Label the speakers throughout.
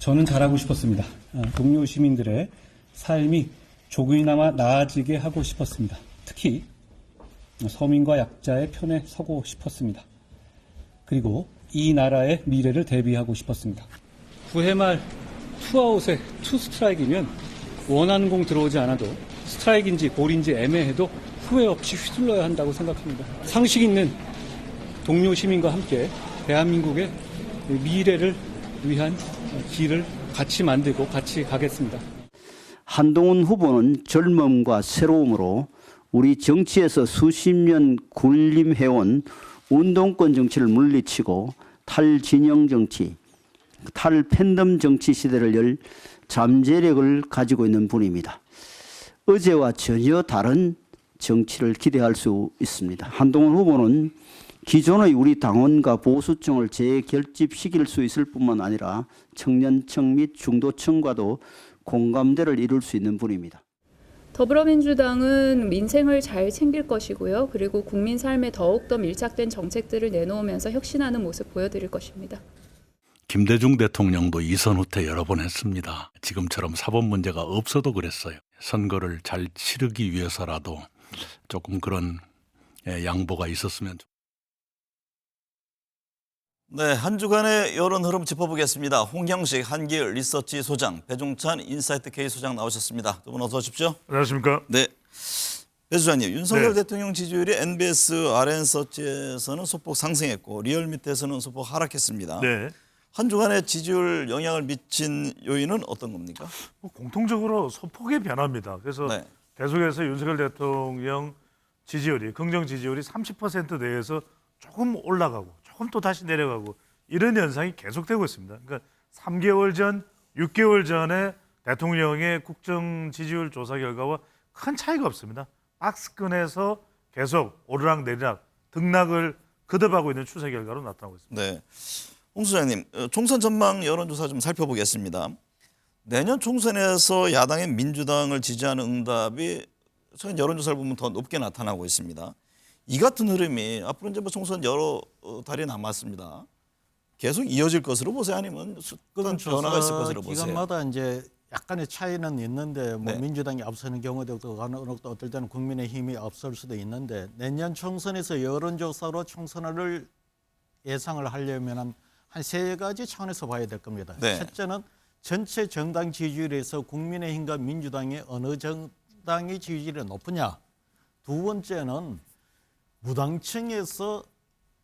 Speaker 1: 저는 잘하고 싶었습니다. 동료 시민들의 삶이 조금이나마 나아지게 하고 싶었습니다. 특히 서민과 약자의 편에 서고 싶었습니다. 그리고 이 나라의 미래를 대비하고 싶었습니다. 9회 말 투아웃에 투스트라이크이면 원하는 공 들어오지 않아도 스트라이크인지 볼인지 애매해도 후회 없이 휘둘러야 한다고 생각합니다. 상식 있는 동료 시민과 함께 대한민국의 미래를 위한 길을 같이 만들고 같이 가겠습니다.
Speaker 2: 한동훈 후보는 젊음과 새로움으로 우리 정치에서 수십 년 군림해온 운동권 정치를 물리치고 탈진영 정치, 탈팬덤 정치 시대를 열 잠재력을 가지고 있는 분입니다. 어제와 전혀 다른 정치를 기대할 수 있습니다. 한동훈 후보는 기존의 우리 당원과 보수층을 재결집시킬 수 있을 뿐만 아니라 청년층 및 중도층과도 공감대를 이룰 수 있는 분입니다.
Speaker 3: 더불어민주당은 민생을 잘 챙길 것이고요. 그리고 국민 삶에 더욱더 밀착된 정책들을 내놓으면서 혁신하는 모습 보여드릴 것입니다.
Speaker 4: 김대중 대통령도 이선 후퇴 여러 번 했습니다. 지금처럼 사법 문제가 없어도 그랬어요. 선거를 잘 치르기 위해서라도 조금 그런 양보가 있었으면 좋겠습니다.
Speaker 5: 네, 한 주간의 여론 흐름 짚어보겠습니다. 홍형식 한길 리서치 소장, 배종찬 인사이트 K 소장 나오셨습니다. 두 분 어서 오십시오.
Speaker 6: 안녕하십니까?
Speaker 5: 네, 배 소장님, 윤석열
Speaker 6: 네.
Speaker 5: 대통령 지지율이 NBS RN서치에서는 소폭 상승했고 리얼미터에서는 소폭 하락했습니다.
Speaker 6: 네.
Speaker 5: 한 주간의 지지율 영향을 미친 요인은 어떤 겁니까?
Speaker 6: 공통적으로 소폭의 변화입니다. 그래서
Speaker 5: 네.
Speaker 6: 계속해서 윤석열 대통령 지지율이 긍정 지지율이 30% 내에서 조금 올라가고 조금 또 다시 내려가고 이런 현상이 계속되고 있습니다. 그러니까 3개월 전, 6개월 전에 대통령의 국정 지지율 조사 결과와 큰 차이가 없습니다. 박스권에서 계속 오르락내리락 등락을 거듭하고 있는 추세 결과로 나타나고 있습니다.
Speaker 5: 네, 홍 소장님, 총선 전망 여론조사 좀 살펴보겠습니다. 내년 총선에서 야당의 민주당을 지지하는 응답이 최근 여론조사를 보면 더 높게 나타나고 있습니다. 이 같은 흐름이 앞으로 이제 총선 여러 달이 남았습니다. 계속 이어질 것으로 보세요, 아니면 어떤 변화가 있을 것으로 보세요?
Speaker 7: 기간마다 이제 약간의 차이는 있는데 뭐
Speaker 5: 네.
Speaker 7: 민주당이 앞서는 경우도 있고 어떨 때는 국민의힘이 앞설 수도 있는데 내년 총선에서 여론조사로 총선을 예상을 하려면 한 세 가지 차원에서 봐야 될 겁니다.
Speaker 5: 네.
Speaker 7: 첫째는 전체 정당 지지율에서 국민의힘과 민주당의 어느 정당의 지지율이 높으냐. 두 번째는 무당층에서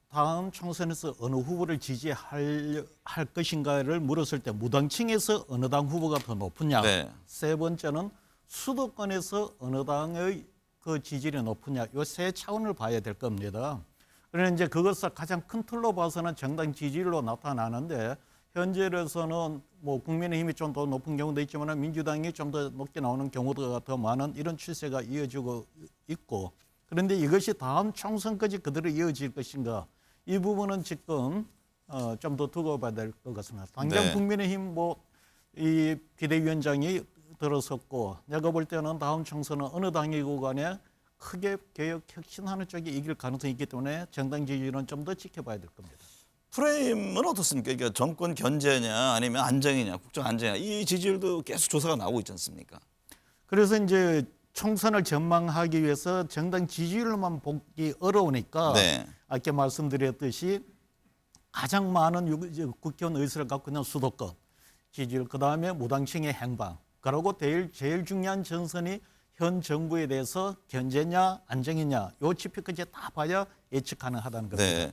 Speaker 7: 다음 총선에서 어느 후보를 지지할 것인가를 물었을 때 무당층에서 어느 당 후보가 더 높으냐.
Speaker 5: 네.
Speaker 7: 세 번째는 수도권에서 어느 당의 그 지지율이 높으냐. 이 세 차원을 봐야 될 겁니다. 그러나 이제 그것을 가장 큰 틀로 봐서는 정당 지지율로 나타나는데 현재로서는 뭐 국민의힘이 좀 더 높은 경우도 있지만 민주당이 좀 더 높게 나오는 경우가 더 많은 이런 추세가 이어지고 있고 그런데 이것이 다음 총선까지 그대로 이어질 것인가 이 부분은 지금 좀 더 두고 봐야 될 것 같습니다. 당장
Speaker 5: 네.
Speaker 7: 국민의힘 뭐 이 비대위원장이 들어섰고 내가 볼 때는 다음 총선은 어느 당이고 간에 크게 개혁 혁신하는 쪽이 이길 가능성이 있기 때문에 정당 지지율은 좀 더 지켜봐야 될 겁니다.
Speaker 5: 프레임은 어떻습니까? 그러니까 정권 견제냐 아니면 안정이냐, 국정 안정이냐 이 지지율도 계속 조사가 나오고 있지 않습니까?
Speaker 7: 그래서 이제 총선을 전망하기 위해서 정당 지지율만 보기 어려우니까
Speaker 5: 네.
Speaker 7: 아까 말씀드렸듯이 가장 많은 국회의원 의석을 갖고 있는 수도권 지지율, 그다음에 무당층의 행방, 그리고 제일 중요한 전선이 현 정부에 대해서 견제냐 안정이냐 이 지표까지 다 봐야 예측 가능하다는 겁니다.
Speaker 5: 네.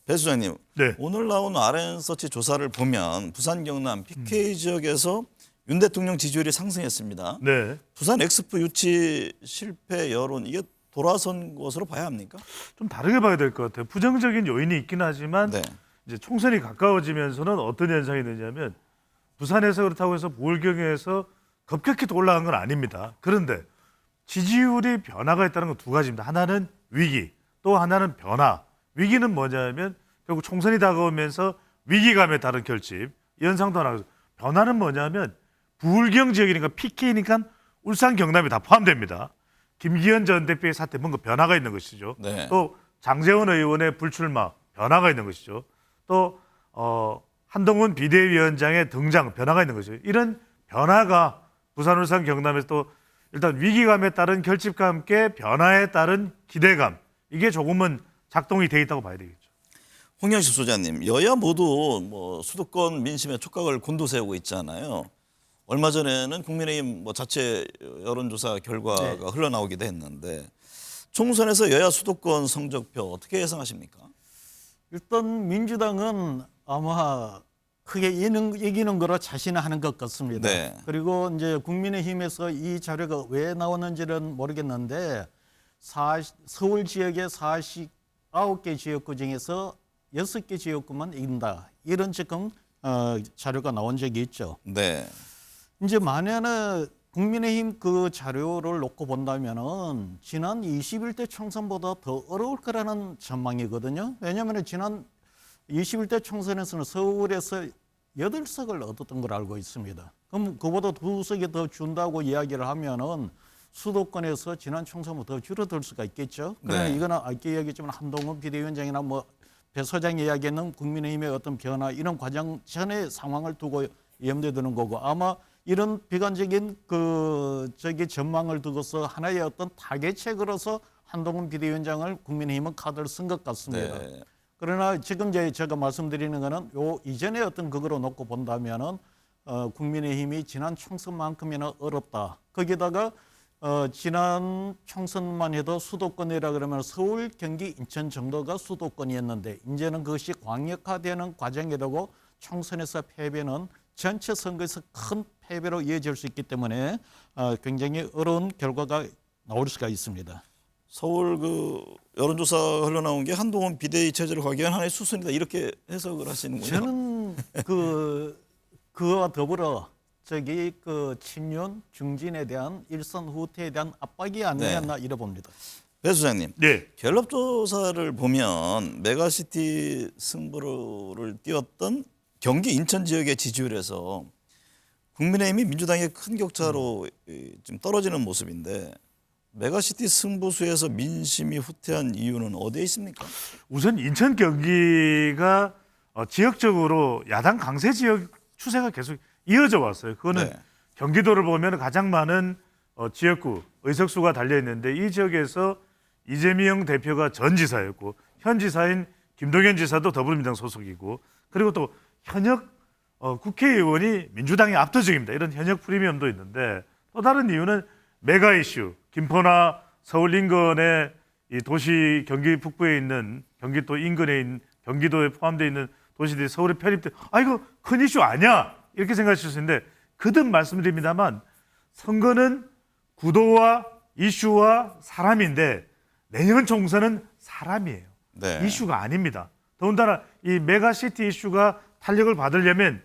Speaker 5: 배 소장님,
Speaker 6: 네.
Speaker 5: 오늘 나온 RN서치 조사를 보면 부산 경남 PK 지역에서 윤 대통령 지지율이 상승했습니다.
Speaker 6: 네.
Speaker 5: 부산 엑스포 유치 실패 여론 이게 돌아선 것으로 봐야 합니까?
Speaker 6: 좀 다르게 봐야 될 것 같아요. 부정적인 요인이 있긴 하지만
Speaker 5: 네.
Speaker 6: 이제 총선이 가까워지면서는 어떤 현상이 되냐면 부산에서 그렇다고 해서 부울경에서 급격히 또 올라간 건 아닙니다. 그런데 지지율이 변화가 있다는 건 두 가지입니다. 하나는 위기, 또 하나는 변화. 위기는 뭐냐면 결국 총선이 다가오면서 위기감에 따른 결집, 이 현상도 하나. 변화는 뭐냐면 부울경 지역이니까 PK니까 울산, 경남이 다 포함됩니다. 김기현 전 대표의 사태 뭔가 변화가 있는 것이죠.
Speaker 5: 네.
Speaker 6: 또 장제원 의원의 불출마 변화가 있는 것이죠. 또 한동훈 비대위원장의 등장, 변화가 있는 거죠. 이런 변화가 부산, 울산, 경남에서 또 일단 위기감에 따른 결집과 함께 변화에 따른 기대감, 이게 조금은 작동이 돼 있다고 봐야 되겠죠.
Speaker 5: 홍영식 소장님, 여야 모두 뭐 수도권 민심의 촉각을 곤두세우고 있잖아요. 얼마 전에는 국민의힘 뭐 자체 여론조사 결과가 흘러나오기도 했는데 총선에서 여야 수도권 성적표 어떻게 예상하십니까?
Speaker 7: 일단 민주당은 아마 크게 이기는 거로 자신하는 것 같습니다.
Speaker 5: 네.
Speaker 7: 그리고 이제 국민의힘에서 이 자료가 왜 나오는지는 모르겠는데 서울 지역의 49개 지역구 중에서 6개 지역구만 이긴다. 이런 지금 자료가 나온 적이 있죠.
Speaker 5: 네.
Speaker 7: 이제 만약에 국민의힘 그 자료를 놓고 본다면은 지난 21대 총선보다 더 어려울 거라는 전망이거든요. 왜냐하면 지난 21대 총선에서는 서울에서 8석을 얻었던 걸 알고 있습니다. 그럼 그보다 2석이 더 준다고 이야기를 하면은 수도권에서 지난 총선보다 더 줄어들 수가 있겠죠. 그러나
Speaker 5: 네.
Speaker 7: 이거는 아까 이야기했지만 한동훈 비대위원장이나 뭐 배 소장이 이야기하는 국민의힘의 어떤 변화 이런 과정 전의 상황을 두고 염두에 두는 거고 아마 이런 비관적인 전망을 두고서 하나의 어떤 타개책으로서 한동훈 비대위원장을 국민의힘은 카드를 쓴 것 같습니다.
Speaker 5: 네.
Speaker 7: 그러나 지금 이제 제가 말씀드리는 거는 요 이전의 어떤 그거로 놓고 본다면은 국민의힘이 지난 총선만큼이나 어렵다. 거기다가 지난 총선만 해도 수도권이라 그러면 서울, 경기, 인천 정도가 수도권이었는데 이제는 그것이 광역화되는 과정이 되고 총선에서 패배는 전체 선거에서 큰 패배로 이어질 수 있기 때문에 굉장히 어려운 결과가 나올 수가 있습니다.
Speaker 5: 서울 그 여론조사 흘러나온 게 한동훈 비대위 체제를 가기 위한 하나의 수순이다 이렇게 해석을 하시는군요.
Speaker 7: 저는 그와 더불어 친윤 중진에 대한 일선 후퇴에 대한 압박이 아니었나 이래 봅니다.
Speaker 5: 배 소장님,
Speaker 6: 네.
Speaker 5: 갤럽 조사를 보면 메가시티 승부를 띄웠던 경기 인천 지역의 지지율에서 국민의힘이 민주당의 큰 격차로 지금 떨어지는 모습인데 메가시티 승부수에서 민심이 후퇴한 이유는 어디에 있습니까?
Speaker 6: 우선 인천 경기가 지역적으로 야당 강세 지역 추세가 계속 이어져 왔어요. 그거는
Speaker 5: 네.
Speaker 6: 경기도를 보면 가장 많은 지역구 의석수가 달려 있는데 이 지역에서 이재명 대표가 전 지사였고 현 지사인 김동연 지사도 더불어민주당 소속이고 그리고 또 현역 국회의원이 민주당이 압도적입니다. 이런 현역 프리미엄도 있는데 또 다른 이유는 메가 이슈 김포나 서울 인근의 이 도시 경기 북부에 있는 경기도 인근에 있는 경기도에 포함되어 있는 도시들이 서울에 편입돼 이거 큰 이슈 아니야 이렇게 생각하실 수 있는데 거듭 말씀드립니다만 선거는 구도와 이슈와 사람인데 내년 총선은 사람이에요.
Speaker 5: 네.
Speaker 6: 이슈가 아닙니다. 더군다나 이 메가시티 이슈가 탄력을 받으려면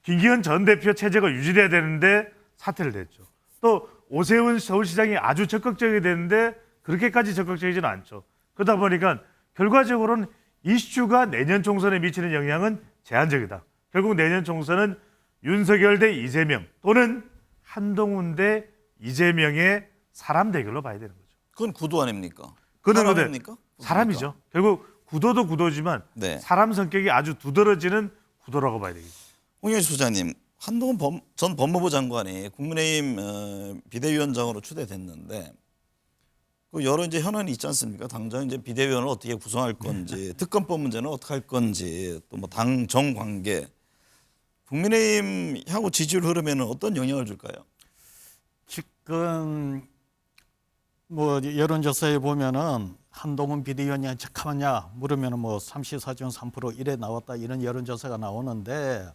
Speaker 6: 김기현 전 대표 체제가 유지돼야 되는데 사퇴를 했죠. 또 오세훈 서울시장이 아주 적극적이 되는데 그렇게까지 적극적이지는 않죠. 그러다 보니까 결과적으로는 이슈가 내년 총선에 미치는 영향은 제한적이다. 결국 내년 총선은 윤석열 대 이재명 또는 한동훈 대 이재명의 사람 대결로 봐야 되는 거죠.
Speaker 5: 그건 구도 아닙니까?
Speaker 6: 그건 근데
Speaker 5: 사람입니까?
Speaker 6: 사람이죠. 결국 구도도 구도지만
Speaker 5: 네.
Speaker 6: 사람 성격이 아주 두드러지는 구도라고 봐야 되겠죠.
Speaker 5: 홍영식 소장님, 한동훈 전 법무부 장관이 국민의힘 비대위원장으로 추대됐는데 그 여러 이제 현안이 있지 않습니까? 당장 이제 비대위원을 어떻게 구성할 건지, 특검법 문제는 어떻게 할 건지, 또 뭐 당정 관계, 국민의힘 향후 지지율 흐름에는 어떤 영향을 줄까요?
Speaker 7: 지금 뭐 여론조사에 보면은 한동훈 비대위원장이 잠깐만요 물으면은 뭐 34.3% 이래 나왔다 이런 여론조사가 나오는데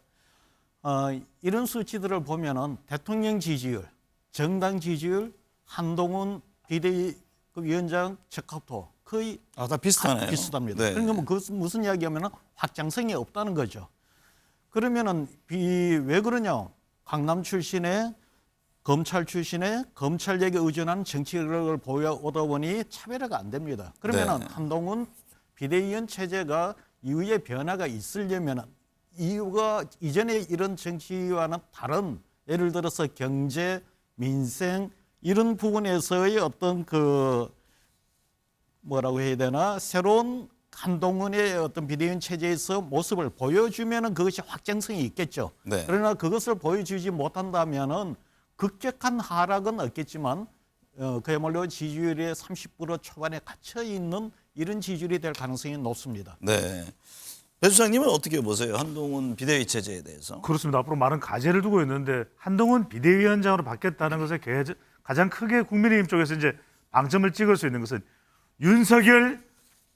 Speaker 7: 이런 수치들을 보면은 대통령 지지율, 정당 지지율, 한동훈 비대위원장 적합도 거의
Speaker 5: 다 비슷하네요.
Speaker 7: 비슷합니다.
Speaker 5: 네.
Speaker 7: 그러니까 뭐 그것은 무슨 이야기하면은 확장성이 없다는 거죠. 그러면은 왜 그러냐? 강남 출신의 검찰 출신의 검찰력에 의존한 정치력을 보여오다 보니 차별화가 안 됩니다. 그러면은
Speaker 5: 네.
Speaker 7: 한동훈 비대위원 체제가 이후에 변화가 있으려면은 이유가 이전에 이런 정치와는 다른 예를 들어서 경제, 민생 이런 부분에서의 어떤 뭐라고 해야 되나 새로운 한동훈의 어떤 비대위원 체제에서 모습을 보여주면은 그것이 확장성이 있겠죠.
Speaker 5: 네.
Speaker 7: 그러나 그것을 보여주지 못한다면은 급격한 하락은 없겠지만 그야말로 지지율의 30% 초반에 갇혀 있는 이런 지지율이 될 가능성이 높습니다.
Speaker 5: 네. 배 수장님은 어떻게 보세요? 한동훈 비대위 체제에 대해서.
Speaker 6: 그렇습니다. 앞으로 많은 과제를 두고 있는데 한동훈 비대위원장으로 바뀌었다는 것에 가장 크게 국민의힘 쪽에서 이제 방점을 찍을 수 있는 것은 윤석열,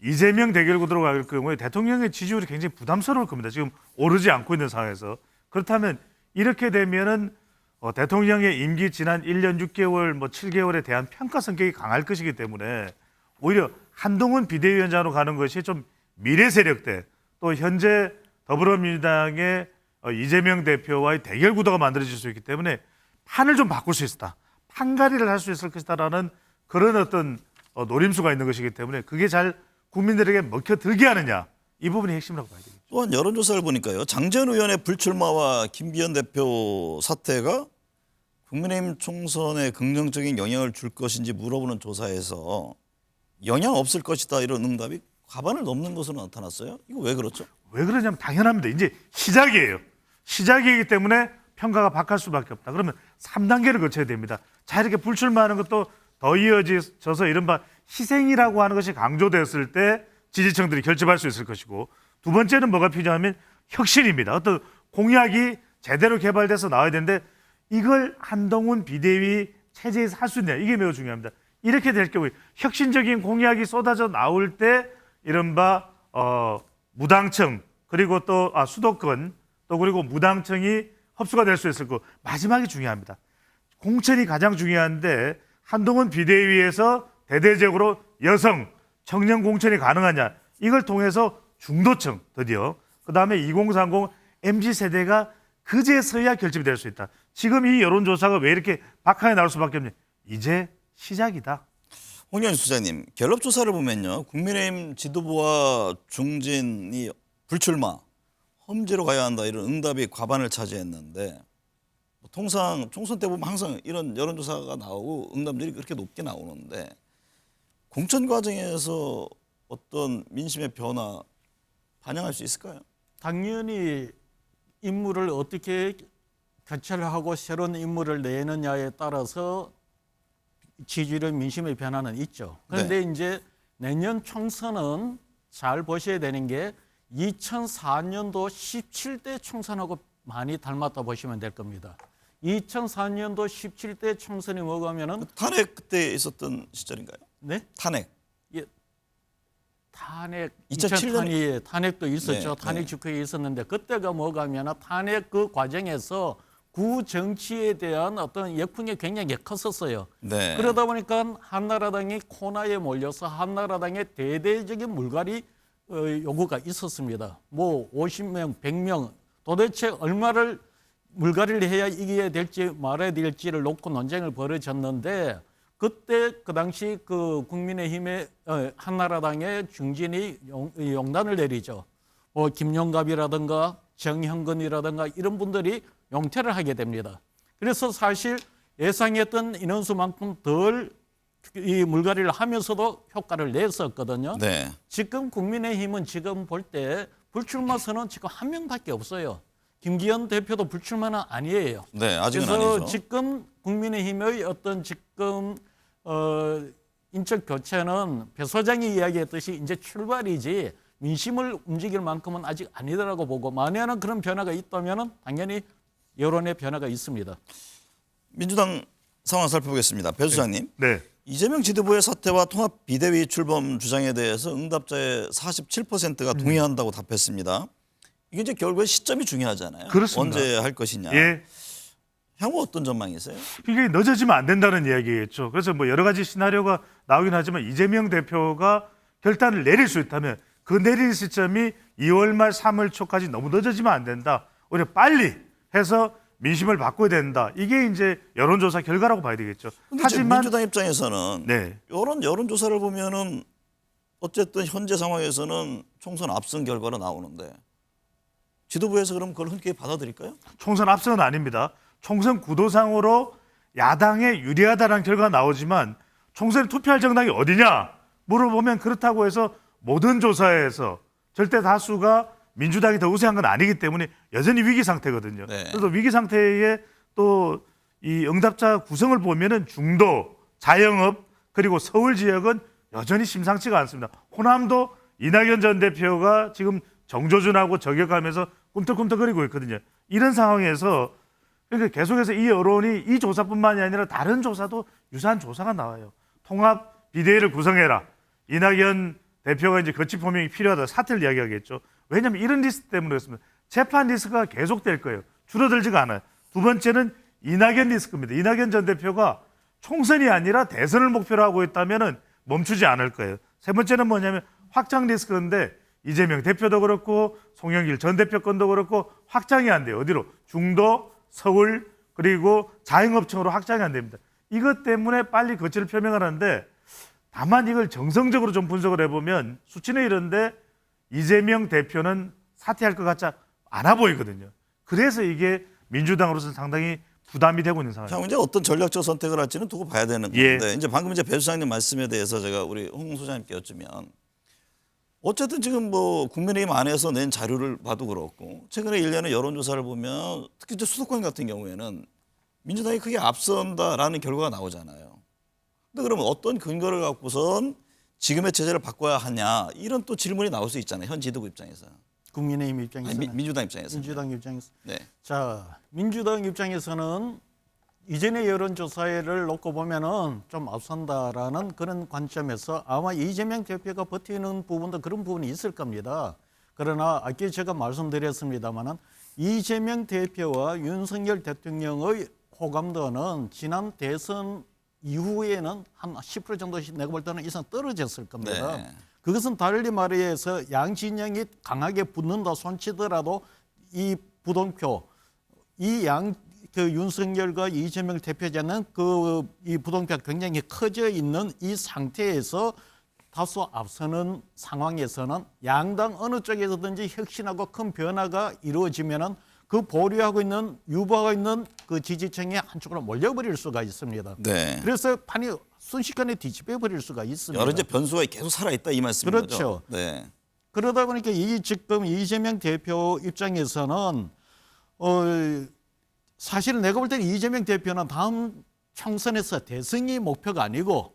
Speaker 6: 이재명 대결 구도로 갈 경우에 대통령의 지지율이 굉장히 부담스러울 겁니다. 지금 오르지 않고 있는 상황에서. 그렇다면 이렇게 되면은 대통령의 임기 지난 1년 6개월, 7개월에 대한 평가 성격이 강할 것이기 때문에 오히려 한동훈 비대위원장으로 가는 것이 좀 미래 세력대 또 현재 더불어민주당의 이재명 대표와의 대결 구도가 만들어질 수 있기 때문에 판을 좀 바꿀 수 있다. 판가리를 할 수 있을 것이다라는 그런 어떤 노림수가 있는 것이기 때문에 그게 잘 국민들에게 먹혀들게 하느냐. 이 부분이 핵심이라고 봐야 되겠죠.
Speaker 5: 또한 여론조사를 보니까요. 장재현 의원의 불출마와 김기현 대표 사퇴가 국민의힘 총선에 긍정적인 영향을 줄 것인지 물어보는 조사에서 영향 없을 것이다 이런 응답이 과반을 넘는 것으로 나타났어요. 이거 왜 그렇죠?
Speaker 6: 왜 그러냐면 당연합니다. 이제 시작이에요. 시작이기 때문에 평가가 바뀔 수밖에 없다. 그러면 3단계를 거쳐야 됩니다. 자, 이렇게 불출마하는 것도 더 이어져서 이른바 희생이라고 하는 것이 강조되었을 때 지지층들이 결집할 수 있을 것이고, 두 번째는 뭐가 필요하면 혁신입니다. 어떤 공약이 제대로 개발돼서 나와야 되는데 이걸 한동훈 비대위 체제에서 할 수 있느냐, 이게 매우 중요합니다. 이렇게 될 경우에 혁신적인 공약이 쏟아져 나올 때 이른바 무당층 그리고 또 수도권 또 그리고 무당층이 흡수가 될 수 있을 거고, 마지막이 중요합니다. 공천이 가장 중요한데 한동훈 비대위에서 대대적으로 여성 청년 공천이 가능하냐, 이걸 통해서 중도층 드디어 그다음에 2030 MZ세대가 그제서야 결집이 될 수 있다. 지금 이 여론조사가 왜 이렇게 박하게 나올 수밖에 없냐, 이제 시작이다.
Speaker 5: 홍영희 수장님, 갤럽 조사를 보면요. 국민의힘 지도부와 중진이 불출마, 험지로 가야 한다 이런 응답이 과반을 차지했는데, 통상 총선 때 보면 항상 이런 여론조사가 나오고 응답들이 그렇게 높게 나오는데 공천 과정에서 어떤 민심의 변화 반영할 수 있을까요?
Speaker 7: 당연히 인물을 어떻게 교체를 하고 새로운 인물을 내느냐에 따라서 지지율의 민심의 변화는 있죠. 그런데 이제 내년 총선은 잘 보셔야 되는 게 2004년도 17대 총선하고 많이 닮았다 보시면 될 겁니다. 2004년도 17대 총선이 뭐가 하면은
Speaker 5: 탄핵 그때 있었던 시절인가요?
Speaker 7: 네?
Speaker 5: 탄핵.
Speaker 7: 탄핵
Speaker 5: 2007년
Speaker 7: 탄핵도 있었죠.
Speaker 5: 네,
Speaker 7: 탄핵
Speaker 5: 네.
Speaker 7: 직후에 있었는데 그때가 뭐가 하면 탄핵 그 과정에서 구 정치에 대한 어떤 역풍이 굉장히 컸었어요.
Speaker 5: 네.
Speaker 7: 그러다 보니까 한나라당이 코너에 몰려서 한나라당의 대대적인 물갈이 요구가 있었습니다. 뭐 50명, 100명 도대체 얼마를 물갈이를 해야 이겨야 될지 말아야 될지를 놓고 논쟁을 벌어졌는데, 그때 그 당시 그 국민의힘의 한나라당의 중진이 용단을 내리죠. 뭐 김용갑이라든가 정형근이라든가 이런 분들이 용퇴를 하게 됩니다. 그래서 사실 예상했던 인원수만큼 덜 이 물갈이를 하면서도 효과를 냈었거든요.
Speaker 5: 네.
Speaker 7: 지금 국민의힘은 지금 볼 때 불출마 선언 지금 한 명밖에 없어요. 김기현 대표도 불출마는 아니에요.
Speaker 5: 네, 아직은
Speaker 7: 그래서
Speaker 5: 아니죠.
Speaker 7: 지금 국민의힘의 어떤 지금 인적 교체는 배 소장이 이야기했듯이 이제 출발이지 민심을 움직일 만큼은 아직 아니더라고 보고, 만약에 그런 변화가 있다면 당연히 여론의 변화가 있습니다.
Speaker 5: 민주당 상황 살펴보겠습니다. 배 수장님.
Speaker 6: 네.
Speaker 5: 이재명 지도부의 사퇴와 통합 비대위 출범 주장에 대해서 응답자의 47%가 동의한다고 답했습니다. 이게 이제 결국에 시점이 중요하잖아요.
Speaker 6: 그렇습니다.
Speaker 5: 언제 할 것이냐.
Speaker 6: 예.
Speaker 5: 향후 어떤 전망이세요?
Speaker 6: 이게 늦어지면 안 된다는 이야기겠죠. 그래서 뭐 여러 가지 시나리오가 나오긴 하지만 이재명 대표가 결단을 내릴 수 있다면 그 내릴 시점이 2월 말 3월 초까지 너무 늦어지면 안 된다. 오히려 빨리 해서 민심을 바꿔야 된다. 이게 이제 여론조사 결과라고 봐야 되겠죠.
Speaker 5: 하지만 민주당 입장에서는
Speaker 6: 네.
Speaker 5: 이런 여론조사를 보면은 어쨌든 현재 상황에서는 총선 압승 결과로 나오는데 지도부에서 그럼 그걸 흔쾌히 받아들일까요?
Speaker 6: 총선 압승은 아닙니다. 총선 구도상으로 야당에 유리하다는 결과가 나오지만 총선에 투표할 정당이 어디냐 물어보면 그렇다고 해서 모든 조사에서 절대 다수가 민주당이 더 우세한 건 아니기 때문에 여전히 위기 상태거든요.
Speaker 5: 네.
Speaker 6: 그래서 위기 상태에 또 이 응답자 구성을 보면은 중도, 자영업 그리고 서울 지역은 여전히 심상치가 않습니다. 호남도 이낙연 전 대표가 지금 정조준하고 저격하면서 꿈틀꿈틀거리고 있거든요. 이런 상황에서 그러니까 계속해서 이 여론이 이 조사뿐만이 아니라 다른 조사도 유사한 조사가 나와요. 통합 비대위를 구성해라. 이낙연 대표가 이제 거취 표명이 필요하다. 사퇴를 이야기하겠죠. 왜냐하면 이런 리스크 때문에 그렇습니다. 재판 리스크가 계속될 거예요. 줄어들지가 않아요. 두 번째는 이낙연 리스크입니다. 이낙연 전 대표가 총선이 아니라 대선을 목표로 하고 있다면 멈추지 않을 거예요. 세 번째는 뭐냐면 확장 리스크인데 이재명 대표도 그렇고 송영길 전 대표 건도 그렇고 확장이 안 돼요. 어디로? 중도, 서울 그리고 자영업층으로 확장이 안 됩니다. 이것 때문에 빨리 거취를 표명을 하는데 다만 이걸 정성적으로 좀 분석을 해보면 수치는 이런데 이재명 대표는 사퇴할 것 같지 않아 보이거든요. 그래서 이게 민주당으로서는 상당히 부담이 되고 있는 상황입니다.
Speaker 5: 자, 이제 어떤 전략적 선택을 할지는 두고 봐야 되는
Speaker 6: 예.
Speaker 5: 건데 이제 방금 이제 배 소장님 말씀에 대해서 제가 우리 홍 소장님께 여쭈면 어쨌든 지금 뭐 국민의힘 안에서 낸 자료를 봐도 그렇고 최근에 일련의 여론조사를 보면 특히 이제 수도권 같은 경우에는 민주당이 크게 앞선다라는 결과가 나오잖아요. 근데 그러면 어떤 근거를 갖고선 지금의 체제를 바꿔야 하냐 이런 또 질문이 나올 수 있잖아요. 현 지도부 입장에서.
Speaker 7: 국민의힘 입장에서는
Speaker 5: 아니, 민주당 입장에서.
Speaker 7: 민주당 입장에서
Speaker 5: 네.
Speaker 7: 자 민주당 입장에서는 이전의 여론조사를 놓고 보면은 좀 앞선다라는 그런 관점에서 아마 이재명 대표가 버티는 부분도 그런 부분이 있을 겁니다. 그러나 아까 제가 말씀드렸습니다마는 이재명 대표와 윤석열 대통령의 호감도는 지난 대선 이후에는 한 10% 정도씩 내가 볼 때는 이상 떨어졌을 겁니다.
Speaker 5: 네.
Speaker 7: 그것은 달리 말해서 양 진영이 강하게 붙는다 손치더라도 이 부동표 그 윤석열과 이재명 대표자는 이 부동표가 굉장히 커져 있는 이 상태에서 다소 앞서는 상황에서는 양당 어느 쪽에서든지 혁신하고 큰 변화가 이루어지면은 그 보류하고 있는 유보하고 있는 그 지지층의 한쪽으로 몰려버릴 수가 있습니다.
Speaker 5: 네.
Speaker 7: 그래서 판이 순식간에 뒤집혀 버릴 수가 있습니다.
Speaker 5: 여러 이제 변수가 계속 살아있다 이 말씀인
Speaker 7: 그렇죠.
Speaker 5: 거죠. 네.
Speaker 7: 그러다 보니까 지금 이재명 대표 입장에서는 사실 내가 볼 때는 이재명 대표는 다음 총선에서 대승이 목표가 아니고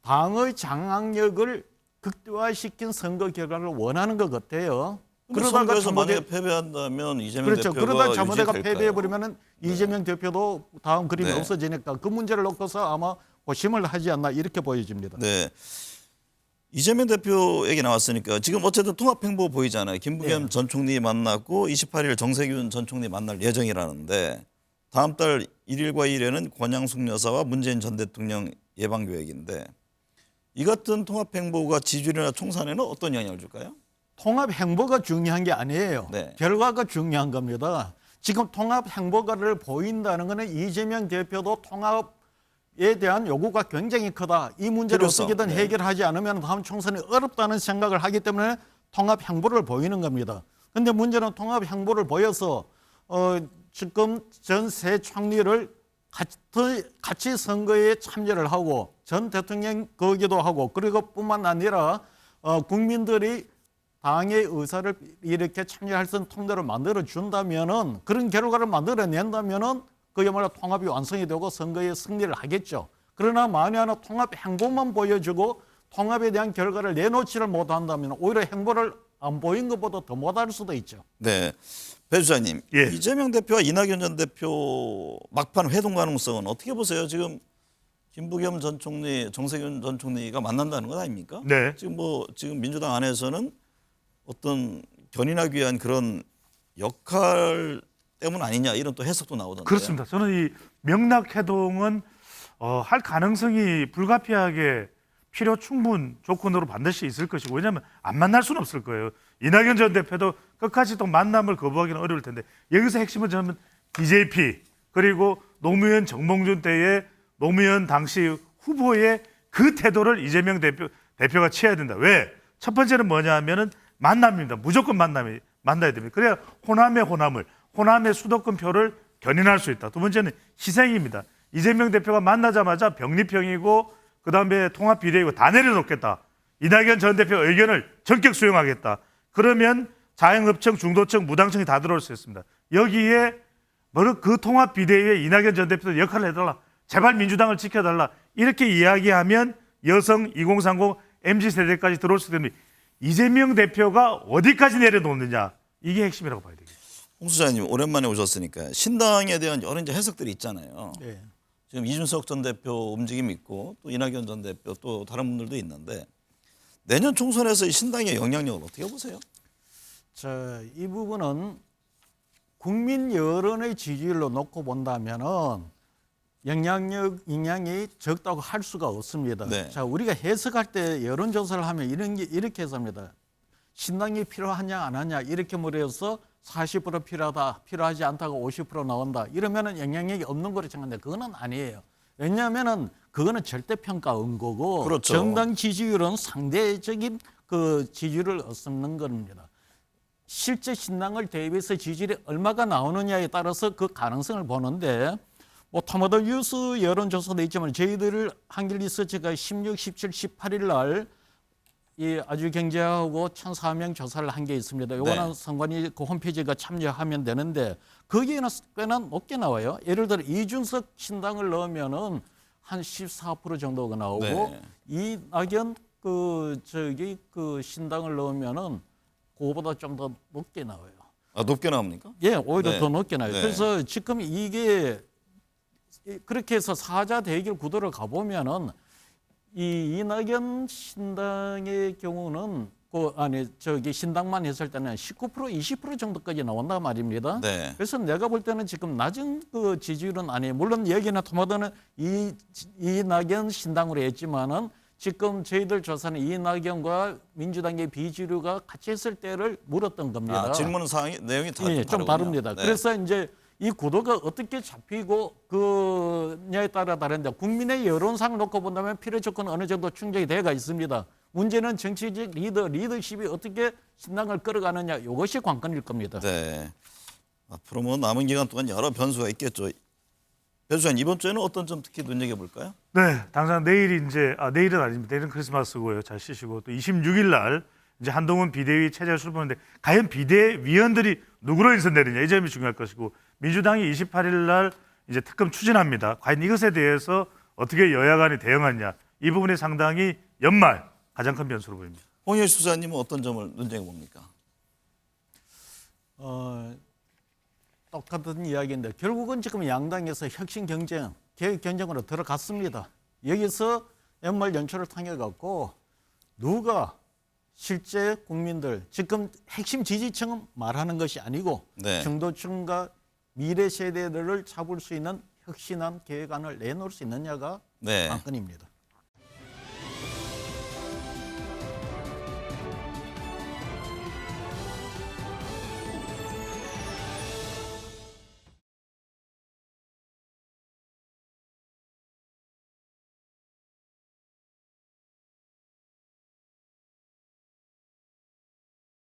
Speaker 7: 당의 장악력을 극대화시킨 선거 결과를 원하는 것 같아요.
Speaker 5: 그러다가 선거에서 만약에 패배한다면 이재명
Speaker 7: 그렇죠.
Speaker 5: 대표가
Speaker 7: 그러다 잘못해가
Speaker 5: 유지될까요?
Speaker 7: 패배해버리면 이재명 대표도 다음 그림이
Speaker 5: 네.
Speaker 7: 없어지니까 그 문제를 놓고서 아마 고심을 하지 않나 이렇게 보여집니다.
Speaker 5: 네. 이재명 대표 얘기 나왔으니까 지금 어쨌든 통합행보 보이잖아요. 김부겸
Speaker 7: 네.
Speaker 5: 전 총리 만났고 28일 정세균 전 총리 만날 예정이라는데 다음 달 1일과 2일에는 권양숙 여사와 문재인 전 대통령 예방 계획인데 이 같은 통합행보가 지지율이나 총선에는 어떤 영향을 줄까요?
Speaker 7: 통합 행보가 중요한 게 아니에요.
Speaker 5: 네.
Speaker 7: 결과가 중요한 겁니다. 지금 통합 행보가를 보인다는 것은 이재명 대표도 통합에 대한 요구가 굉장히 크다. 이 문제를
Speaker 5: 필요성.
Speaker 7: 어떻게든
Speaker 5: 네.
Speaker 7: 해결하지 않으면 다음 총선이 어렵다는 생각을 하기 때문에 통합 행보를 보이는 겁니다. 그런데 문제는 통합 행보를 보여서 지금 전 세 총리를 같이 선거에 참여를 하고 전 대통령 거기도 하고 그리고 뿐만 아니라 국민들이 당의 의사를 이렇게 참여할 수 있는 통로를 만들어 준다면은 그런 결과를 만들어낸다면은 그야말로 통합이 완성이 되고 선거에 승리를 하겠죠. 그러나 만에 하나 통합 행보만 보여주고 통합에 대한 결과를 내놓지를 못한다면 오히려 행보를 안 보인 것보다 더 못할 수도 있죠.
Speaker 5: 네. 배 주장님,
Speaker 6: 예.
Speaker 5: 이재명 대표와 이낙연 전 대표 막판 회동 가능성은 어떻게 보세요? 지금 김부겸 전 총리, 정세균 전 총리가 만난다는 건 아닙니까?
Speaker 6: 네.
Speaker 5: 지금 민주당 안에서는 어떤 견인하기 위한 그런 역할 때문 아니냐 이런 또 해석도 나오던데요.
Speaker 6: 그렇습니다. 저는 이 명락회동은 할 가능성이 불가피하게 필요 충분 조건으로 반드시 있을 것이고 왜냐하면 안 만날 수는 없을 거예요. 이낙연 전 대표도 끝까지 또 만남을 거부하기는 어려울 텐데 여기서 핵심은 저는 DJP 그리고 노무현 정몽준 때의 노무현 당시 후보의 그 태도를 이재명 대표가 취해야 된다. 왜? 첫 번째는 뭐냐 하면은 만남입니다. 무조건 만나야 됩니다. 그래야 호남의 수도권 표를 견인할 수 있다. 두 번째는 희생입니다. 이재명 대표가 만나자마자 병리평이고 그다음에 통합 비례이고 다 내려놓겠다. 이낙연 전 대표 의견을 전격 수용하겠다. 그러면 자영업청, 중도청, 무당청이 다 들어올 수 있습니다. 여기에 바로 그 통합 비대위에 이낙연 전 대표도 역할을 해달라. 제발 민주당을 지켜달라. 이렇게 이야기하면 여성 2030 MZ세대까지 들어올 수 있는데 이재명 대표가 어디까지 내려놓느냐. 이게 핵심이라고 봐야 되겠죠.
Speaker 5: 홍 수사님 오랜만에 오셨으니까 신당에 대한 여러 이제 해석들이 있잖아요.
Speaker 7: 네.
Speaker 5: 지금 이준석 전 대표 움직임이 있고 또 이낙연 전 대표 또 다른 분들도 있는데 내년 총선에서 이 신당의 영향력을 어떻게 보세요?
Speaker 7: 자, 이 부분은 국민 여론의 지지율로 놓고 본다면은 영향이 적다고 할 수가 없습니다.
Speaker 5: 네.
Speaker 7: 자, 우리가 해석할 때 여론조사를 하면 이렇게 해석합니다. 신당이 필요하냐 안 하냐 이렇게 물어서 40% 필요하다, 필요하지 않다고 50% 나온다. 이러면은 영향력이 없는 거로 생각하는데 그거는 아니에요. 왜냐하면은 그거는 절대평가인 거고
Speaker 5: 그렇죠.
Speaker 7: 정당 지지율은 상대적인 그 지지율을 얻는 겁니다. 실제 신당을 대비해서 지지율이 얼마가 나오느냐에 따라서 그 가능성을 보는데 뭐 토마토 뉴스 여론조사도 있지만 저희들 한길 리서치가 16, 17, 18일 날 이 아주 경제하고 1,400명 조사를 한 게 있습니다. 요거는
Speaker 5: 네.
Speaker 7: 상관이 그 홈페이지가 참여하면 되는데 거기에는 꽤나 높게 나와요. 예를 들어 이준석 신당을 넣으면은 한 14% 정도가 나오고
Speaker 5: 네.
Speaker 7: 이낙연 그 신당을 넣으면은 그거보다 좀 더 높게 나와요.
Speaker 5: 아, 높게 나옵니까?
Speaker 7: 예, 오히려
Speaker 5: 네.
Speaker 7: 더 높게 나와요.
Speaker 5: 네.
Speaker 7: 그래서 지금 이게 그렇게 해서 사자 대결 구도를 가보면은 이 이낙연 신당의 경우는 신당만 했을 때는 19%, 20% 정도까지 나온단 말입니다.
Speaker 5: 네.
Speaker 7: 그래서 내가 볼 때는 지금 낮은 그 지지율은 아니에요. 물론 여기나 토마토는 이낙연 신당으로 했지만은 지금 저희들 조사는 이낙연과 민주당의 비주류가 같이 했을 때를 물었던 겁니다.
Speaker 5: 아, 질문 사항이 내용이 다
Speaker 7: 예, 좀 다릅니다.
Speaker 5: 네.
Speaker 7: 그래서 이제 이 구도가 어떻게 잡히고 그냐에 따라 다른데 국민의 여론상 놓고 본다면 필요 조건은 어느 정도 충족이 되어가 있습니다. 문제는 정치적 리더십이 어떻게 신당을 끌어가느냐 이것이 관건일 겁니다.
Speaker 5: 네. 앞으로 뭐 남은 기간 동안 여러 변수가 있겠죠. 변수장 이번 주에는 어떤 점 특히 눈여겨볼까요?
Speaker 6: 네, 당장 내일은 아닙니다. 내일은 크리스마스고요. 잘 쉬시고 또 26일 날 이제 한동훈 비대위 체제를 출범하는데 과연 비대위원들이 누구로 인선되느냐 이 점이 중요할 것이고 민주당이 28일 날 이제 특검 추진합니다. 과연 이것에 대해서 어떻게 여야 간이 대응하냐 이 부분이 상당히 연말 가장 큰 변수로 보입니다.
Speaker 5: 홍익 수사님은 어떤 점을 눈여겨봅니까?
Speaker 7: 똑같은 이야기인데 결국은 지금 양당에서 혁신 경쟁, 개혁 경쟁으로 들어갔습니다. 여기서 연말 연초를 통해 갖고 누가 실제 국민들 지금 핵심 지지층은 말하는 것이 아니고
Speaker 5: 네.
Speaker 7: 중도층과 미래 세대들을 잡을 수 있는 혁신한 계획안을 내놓을 수 있느냐가
Speaker 5: 네.
Speaker 7: 관건입니다.